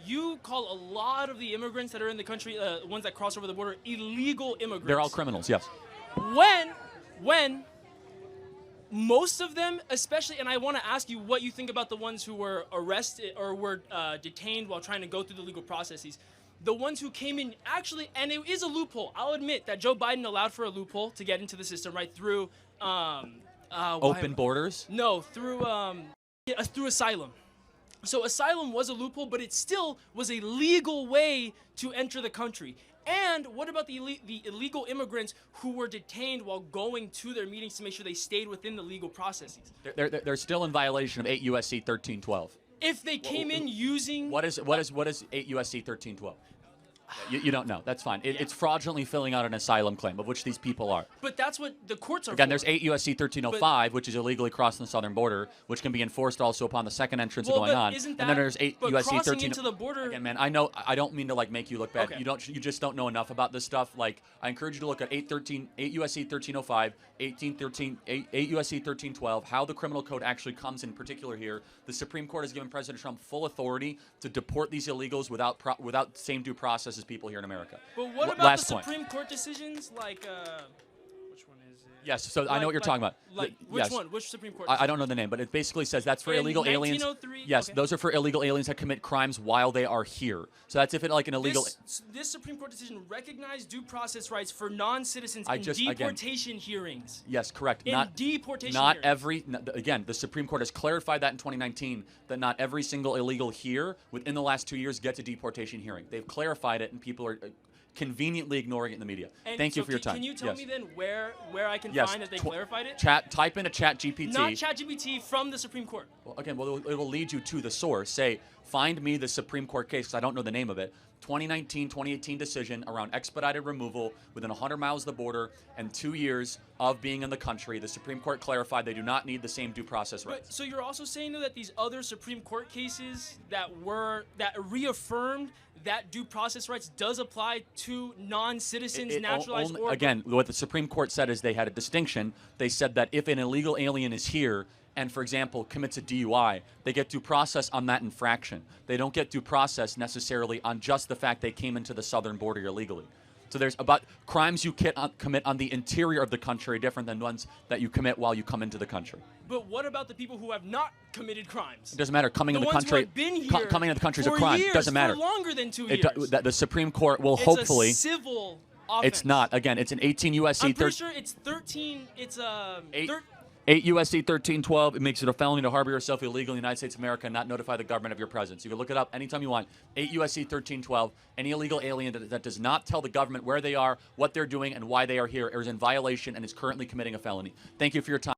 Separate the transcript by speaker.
Speaker 1: you call a lot of the immigrants that are in the country, ones that cross over the border, illegal immigrants.
Speaker 2: They're all criminals, yes.
Speaker 1: When most of them, especially, and I want to ask you what you think about the ones who were arrested or were detained while trying to go through the legal processes. The ones who came in, actually, and it is a loophole. I'll admit that Joe Biden allowed for a loophole to get into the system, right, through...
Speaker 2: Open borders?
Speaker 1: No, through asylum. So asylum was a loophole, but it still was a legal way to enter the country. And what about the illegal immigrants who were detained while going to their meetings to make sure they stayed within the legal processes?
Speaker 2: They're still in violation of 8 U.S.C. 1312.
Speaker 1: If they came in using...
Speaker 2: What is 8 U.S.C. 1312? You don't know. That's fine. It's fraudulently filling out an asylum claim, of which these people are.
Speaker 1: But that's what the courts are
Speaker 2: Again,
Speaker 1: for.
Speaker 2: there's 8 U.S.C. 1305, which is illegally crossing the southern border, which can be enforced also upon the second entrance going on.
Speaker 1: And
Speaker 2: then there's 8 U.S.C. 13.
Speaker 1: Into the border.
Speaker 2: Again, man, I know. I don't mean to make you look bad.
Speaker 1: Okay.
Speaker 2: You just don't know enough about this stuff. I encourage you to look at 8 U.S.C. 1305, 8 U.S.C. 1312, how the criminal code actually comes in particular here. The Supreme Court has given President Trump full authority to deport these illegals without same due process as people here in America.
Speaker 1: But what about the Supreme Court decisions, which one is it?
Speaker 2: Yes, so I know what you're talking about.
Speaker 1: Which one? Which Supreme Court?
Speaker 2: I don't know the name, but it basically says that's for illegal aliens. Yes, those are for illegal aliens that commit crimes while they are here. So that's if it an illegal.
Speaker 1: This Supreme Court decision recognized due process rights for non-citizens in deportation hearings.
Speaker 2: Yes, correct. Again, the Supreme Court has clarified that in 2019 that not every single illegal here within the last 2 years gets a deportation hearing. They've clarified it, and people are conveniently ignoring it in the media. Thank you for your time.
Speaker 1: Can you tell me then where I can find that they clarified it?
Speaker 2: Type into ChatGPT.
Speaker 1: Not ChatGPT, from the Supreme Court.
Speaker 2: Well, again, it will lead you to the source. Say, find me the Supreme Court case, because I don't know the name of it. 2019-2018 decision around expedited removal within 100 miles of the border and 2 years of being in the country. The Supreme Court clarified they do not need the same due process rights.
Speaker 1: But, so you're also saying, though, that these other Supreme Court cases that reaffirmed that due process rights does apply to non-citizens, naturalized or...
Speaker 2: Again, what the Supreme Court said is they had a distinction. They said that if an illegal alien is here and, for example, commits a DUI, they get due process on that infraction. They don't get due process necessarily on just the fact they came into the southern border illegally. So there's about crimes you commit on the interior of the country different than ones that you commit while you come into the country.
Speaker 1: But what about the people who have not committed crimes?
Speaker 2: It doesn't matter. Coming into the country is a crime. It doesn't matter.
Speaker 1: For longer than 2 years.
Speaker 2: The Supreme Court will hopefully...
Speaker 1: It's a civil offense.
Speaker 2: It's not. Again, it's an 18 U.S.C.
Speaker 1: I'm pretty sure it's 13. It's
Speaker 2: 8 U.S.C. 1312, it makes it a felony to harbor yourself illegally in the United States of America and not notify the government of your presence. You can look it up anytime you want. 8 U.S.C. 1312, any illegal alien that does not tell the government where they are, what they're doing, and why they are here is in violation and is currently committing a felony. Thank you for your time.